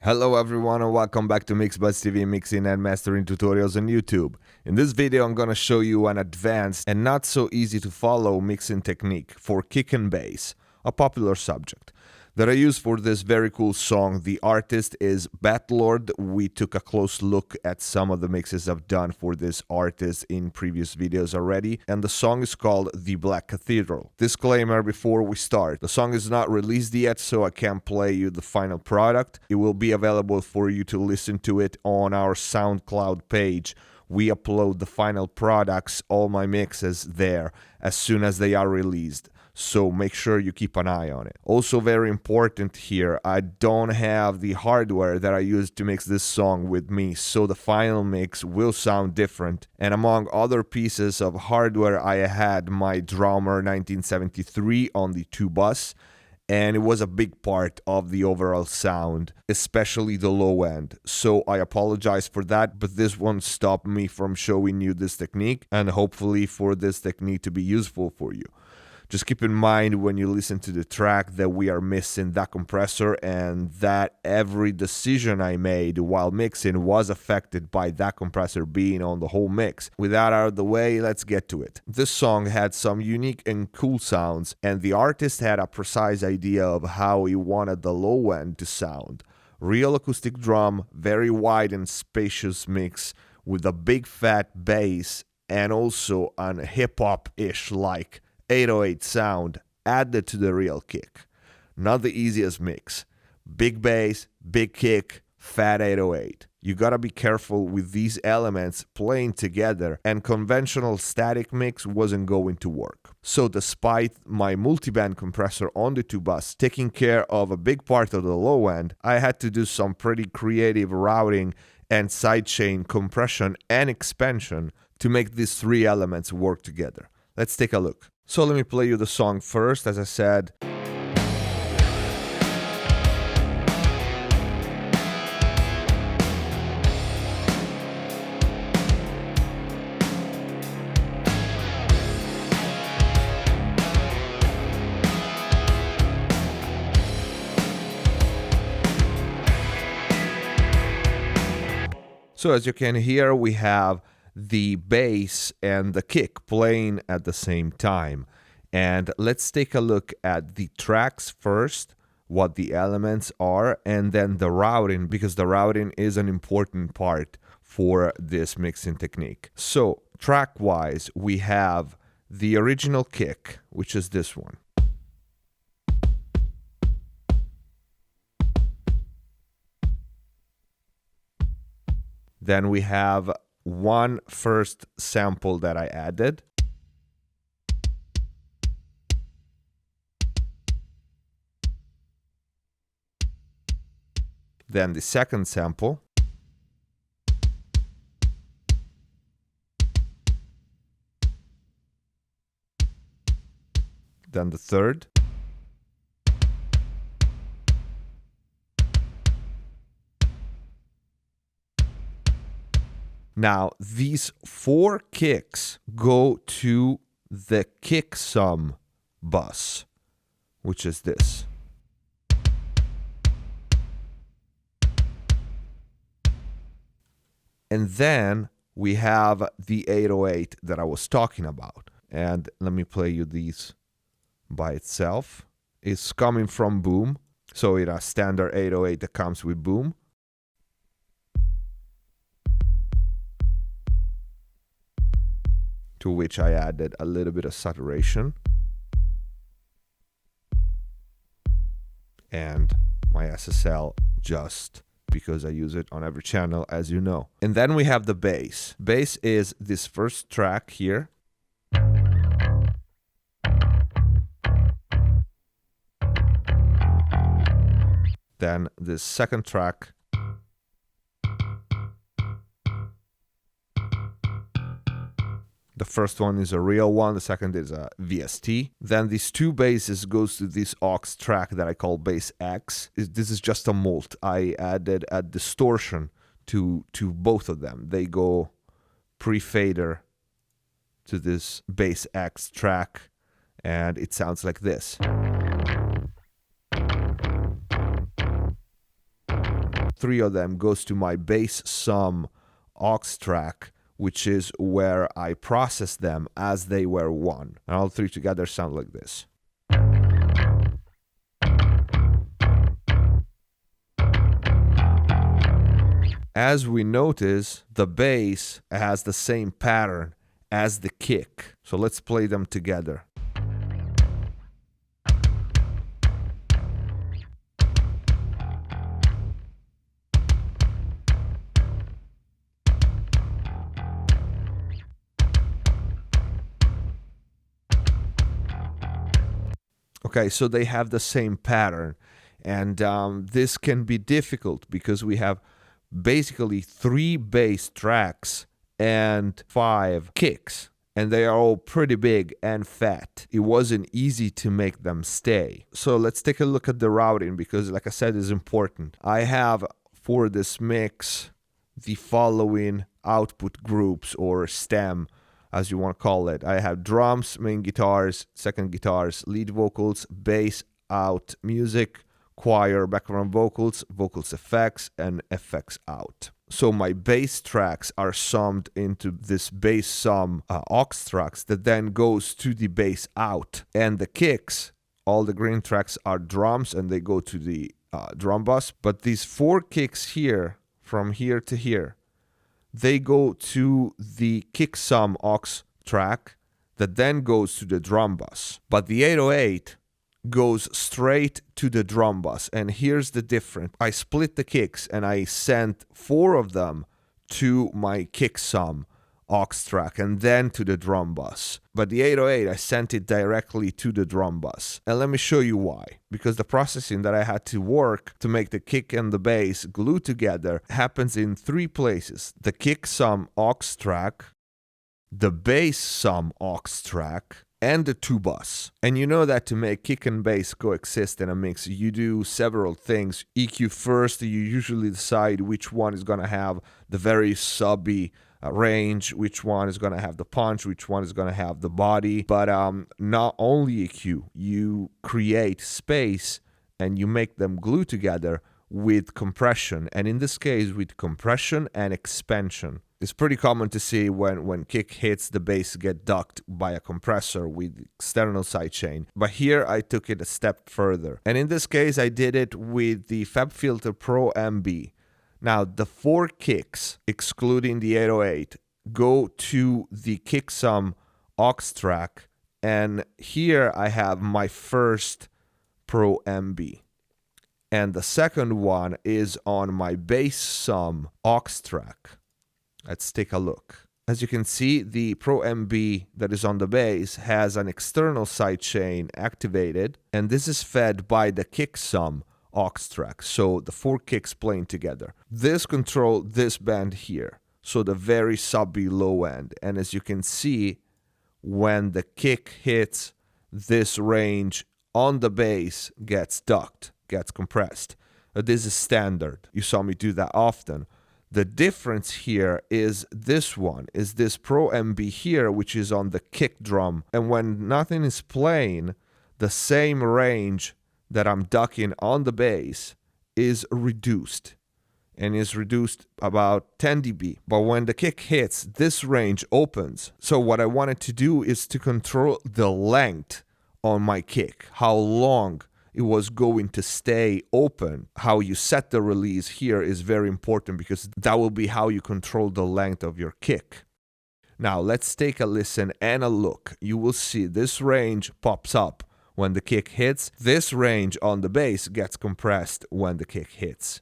Hello everyone and welcome back to MixBuzz TV mixing and mastering tutorials on YouTube. In this video I'm gonna show you an advanced and not so easy to follow mixing technique for kick and bass, a popular subject, that I use for this very cool song. The artist is Batlord. We took a close look at some of the mixes I've done for this artist in previous videos already, and the song is called The Black Cathedral. Disclaimer before we start, the song is not released yet, so I can't play you the final product. It will be available for you to listen to it on our SoundCloud page. We upload the final products, all my mixes there, as soon as they are released. So make sure you keep an eye on it. Also very important here, I don't have the hardware that I used to mix this song with me, so the final mix will sound different. And among other pieces of hardware, I had my Drummer 1973 on the 2-bus, and it was a big part of the overall sound, especially the low end. So I apologize for that, but this won't stop me from showing you this technique, and hopefully for this technique to be useful for you. Just keep in mind when you listen to the track that we are missing that compressor and that every decision I made while mixing was affected by that compressor being on the whole mix. With that out of the way, let's get to it. This song had some unique and cool sounds, and the artist had a precise idea of how he wanted the low end to sound. Real acoustic drum, very wide and spacious mix with a big fat bass and also an hip-hop-ish like 808 sound added to the real kick. Not the easiest mix. Big bass, big kick, fat 808. You gotta be careful with these elements playing together, and conventional static mix wasn't going to work. So despite my multiband compressor on the 2-bus taking care of a big part of the low end, I had to do some pretty creative routing and sidechain compression and expansion to make these three elements work together. Let's take a look. So let me play you the song first, as I said. So as you can hear, we have the bass and the kick playing at the same time. And let's take a look at the tracks first, what the elements are, and then the routing, because the routing is an important part for this mixing technique. So track-wise, we have the original kick, which is this one. Then we have one first sample that I added. Then the second sample. Then the third. Now, these four kicks go to the kick sum bus, which is this. And then we have the 808 that I was talking about. And let me play you these by itself. It's coming from boom, so it's a standard 808 that comes with boom. To which I added a little bit of saturation. And my SSL, just because I use it on every channel, as you know. And then we have the bass. Bass is this first track here. Then this second track. The first one is a real one, the second is a VST. Then these two basses goes to this aux track that I call bass X. This is just a mult. I added a distortion to both of them. They go pre-fader to this bass X track, and it sounds like this. 3 of them goes to my bass sum aux track, which is where I process them as they were one. And all 3 together sound like this. As we notice, the bass has the same pattern as the kick. So let's play them together. Okay, so they have the same pattern. And this can be difficult because we have basically 3 bass tracks and 5 kicks, and they are all pretty big and fat. It wasn't easy to make them stay. So let's take a look at the routing, because like I said, is important. I have for this mix the following output groups, or stem as you want to call it. I have drums, main guitars, second guitars, lead vocals, bass out music, choir, background vocals, vocals effects, and effects out. So my bass tracks are summed into this bass sum aux tracks that then goes to the bass out. And the kicks, all the green tracks are drums and they go to the drum bus. But these 4 kicks here, from here to here, they go to the kick sum aux track that then goes to the drum bus. But the 808 goes straight to the drum bus. And here's the difference. I split the kicks and I sent 4 of them to my kick sum aux track and then to the drum bus. But the 808, I sent it directly to the drum bus. And let me show you why. Because the processing that I had to work to make the kick and the bass glue together happens in 3 places. The kick sum aux track, the bass sum aux track, and the 2 bus. And you know that to make kick and bass coexist in a mix, you do several things. EQ first, you usually decide which one is going to have the very subby range, which one is going to have the punch, which one is going to have the body. But not only EQ, you create space and you make them glue together with compression. And in this case, with compression and expansion. It's pretty common to see when kick hits, the bass get ducked by a compressor with external sidechain. But here I took it a step further. And in this case, I did it with the FabFilter Pro MB. Now, the 4 kicks, excluding the 808, go to the kick sum aux track. And here I have my first Pro MB. And the second one is on my bass sum aux track. Let's take a look. As you can see, the Pro MB that is on the bass has an external sidechain activated, and this is fed by the kick sum aux track, so the 4 kicks playing together. This controls this band here, so the very subby low end. And as you can see, when the kick hits this range on the bass, gets ducked, gets compressed. This is standard. You saw me do that often. The difference here is this one, is this Pro MB here, which is on the kick drum. And when nothing is playing, the same range that I'm ducking on the bass is reduced. And is reduced about 10 dB. But when the kick hits, this range opens. So what I wanted to do is to control the length on my kick, how long it was going to stay open. How you set the release here is very important because that will be how you control the length of your kick. Now let's take a listen and a look. You will see this range pops up when the kick hits. This range on the bass gets compressed when the kick hits.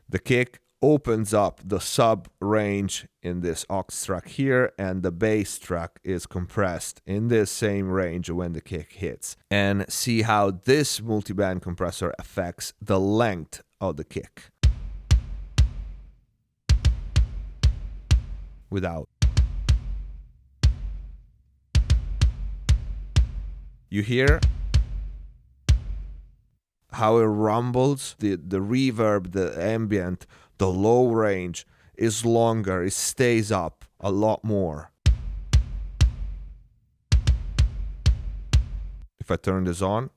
The kick opens up the sub range in this aux track here, and the bass track is compressed in this same range when the kick hits. And see how this multiband compressor affects the length of the kick. Without. You hear how it rumbles, the reverb, the ambient, the low range is longer, it stays up a lot more. If I turn this on,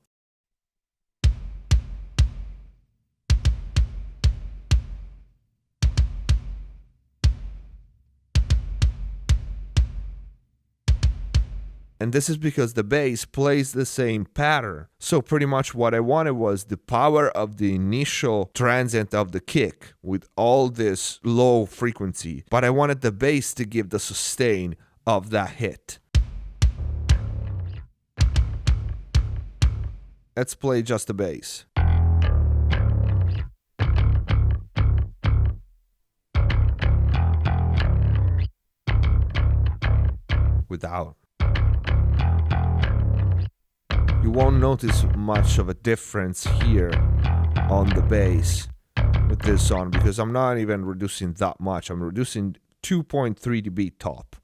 and this is because the bass plays the same pattern. So pretty much what I wanted was the power of the initial transient of the kick with all this low frequency, but I wanted the bass to give the sustain of that hit. Let's play just the bass. Without. You won't notice much of a difference here on the bass with this on, because I'm not even reducing that much. I'm reducing 2.3 dB top.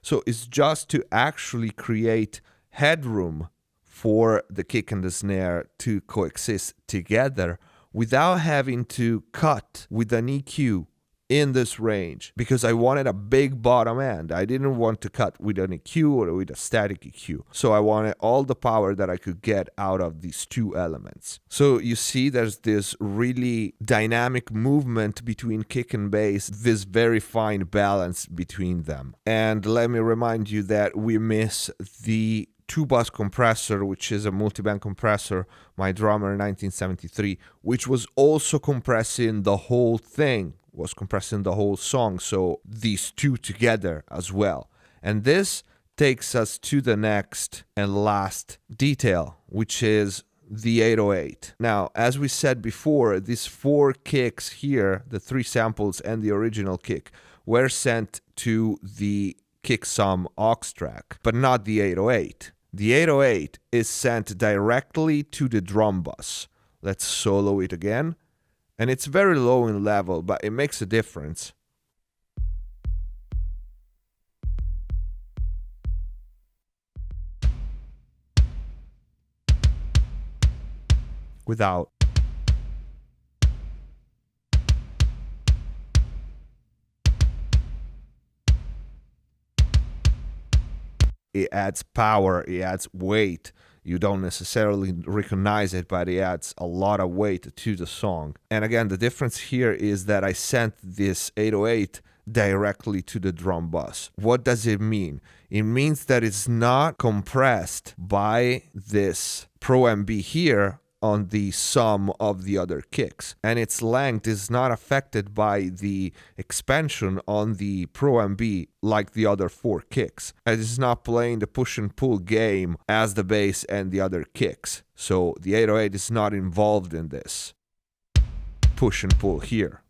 So it's just to actually create headroom for the kick and the snare to coexist together without having to cut with an EQ in this range, because I wanted a big bottom end. I didn't want to cut with an EQ or with a static EQ. So I wanted all the power that I could get out of these two elements. So you see there's this really dynamic movement between kick and bass, this very fine balance between them. And let me remind you that we miss the 2-bus compressor, which is a multiband compressor, my drummer 1973, which was also compressing the whole thing, was compressing the whole song. So these two together as well. And this takes us to the next and last detail, which is the 808. Now, as we said before, these 4 kicks here, the 3 samples and the original kick, were sent to the kick sum aux track, but not the 808. The 808 is sent directly to the drum bus. Let's solo it again. And it's very low in level, but it makes a difference. Without. It adds power, it adds weight. You don't necessarily recognize it, but it adds a lot of weight to the song. And again, the difference here is that I sent this 808 directly to the drum bus. What does it mean? It means that it's not compressed by this Pro MB here on the sum of the other kicks, and its length is not affected by the expansion on the Pro MB like the other 4 kicks. It is not playing the push and pull game as the bass and the other kicks, so the 808 is not involved in this push and pull here.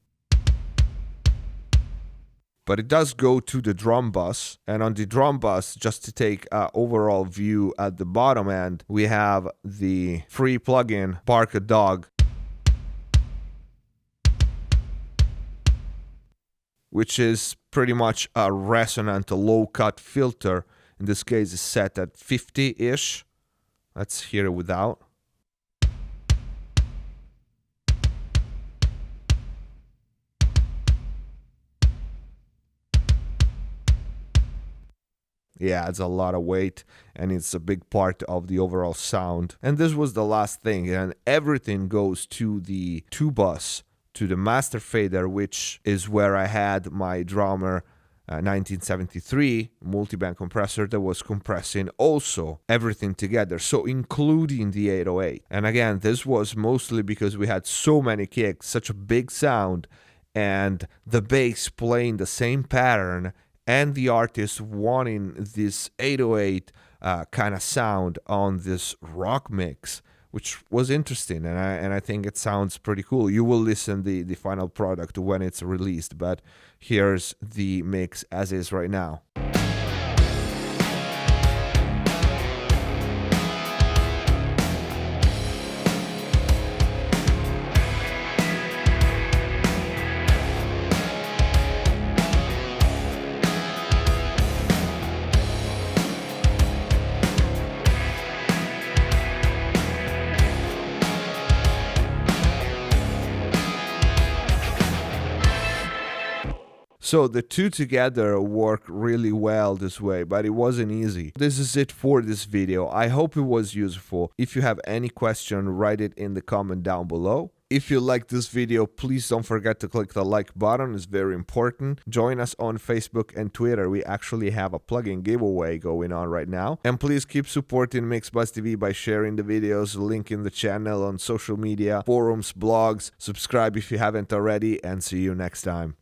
But it does go to the drum bus, and on the drum bus, just to take an overall view at the bottom end, we have the free plugin Bark a Dog, which is pretty much a resonant, a low-cut filter. In this case, it's set at 50-ish. Let's hear it without. Yeah, it's a lot of weight, and it's a big part of the overall sound. And this was the last thing, and everything goes to the 2-bus, to the master fader, which is where I had my drummer 1973 multiband compressor that was compressing also everything together, so including the 808. And again, this was mostly because we had so many kicks, such a big sound, and the bass playing the same pattern, and the artist wanting this 808 kind of sound on this rock mix, which was interesting, and I think it sounds pretty cool. You will listen the final product when it's released, but here's the mix as is right now. So the two together work really well this way, but it wasn't easy. This is it for this video. I hope it was useful. If you have any question, write it in the comment down below. If you like this video, please don't forget to click the like button, it's very important. Join us on Facebook and Twitter, we actually have a plugin giveaway going on right now. And please keep supporting MixBuzz TV by sharing the videos, linking the channel on social media, forums, blogs. Subscribe if you haven't already, and see you next time.